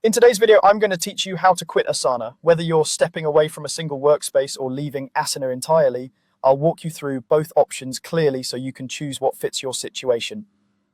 In today's video, I'm going to teach you how to quit Asana. Whether you're stepping away from a single workspace or leaving Asana entirely, I'll walk you through both options clearly so you can choose what fits your situation.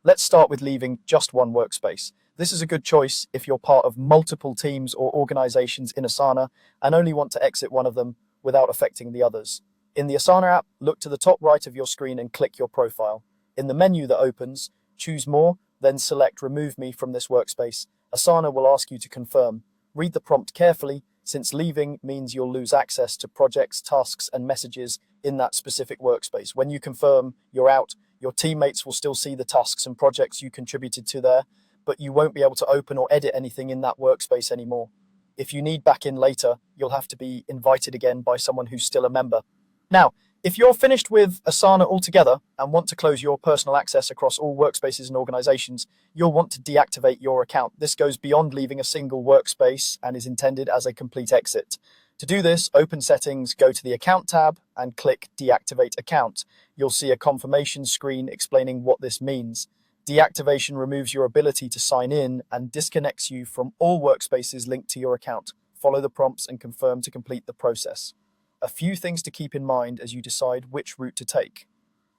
Let's start with leaving just one workspace. This is a good choice if you're part of multiple teams or organizations in Asana and only want to exit one of them without affecting the others. In the Asana app, look to the top right of your screen and click your profile. In the menu that opens, choose More, then select Remove Me from this workspace. Asana will ask you to confirm. Read the prompt carefully, since leaving means you'll lose access to projects, tasks, and messages in that specific workspace. When you confirm you're out, your teammates will still see the tasks and projects you contributed to there, but you won't be able to open or edit anything in that workspace anymore. If you need back in later, you'll have to be invited again by someone who's still a member. Now, if you're finished with Asana altogether and want to close your personal access across all workspaces and organizations, you'll want to deactivate your account. This goes beyond leaving a single workspace and is intended as a complete exit. To do this, open Settings, go to the Account tab and click Deactivate Account. You'll see a confirmation screen explaining what this means. Deactivation removes your ability to sign in and disconnects you from all workspaces linked to your account. Follow the prompts and confirm to complete the process. A few things to keep in mind as you decide which route to take.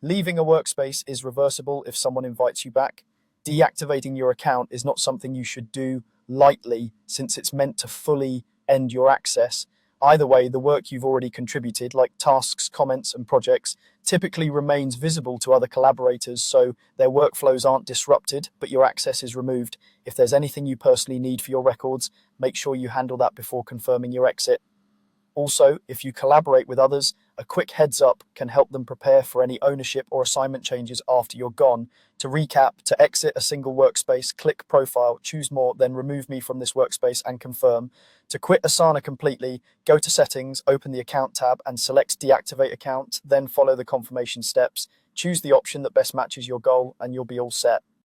Leaving a workspace is reversible if someone invites you back. Deactivating your account is not something you should do lightly since it's meant to fully end your access. Either way, the work you've already contributed, like tasks, comments, and projects, typically remains visible to other collaborators, so their workflows aren't disrupted, but your access is removed. If there's anything you personally need for your records, make sure you handle that before confirming your exit. Also, if you collaborate with others, a quick heads up can help them prepare for any ownership or assignment changes after you're gone. To recap, to exit a single workspace, click Profile, choose More, then Remove Me from this workspace and confirm. To quit Asana completely, go to Settings, open the Account tab and select Deactivate Account, then follow the confirmation steps. Choose the option that best matches your goal and you'll be all set.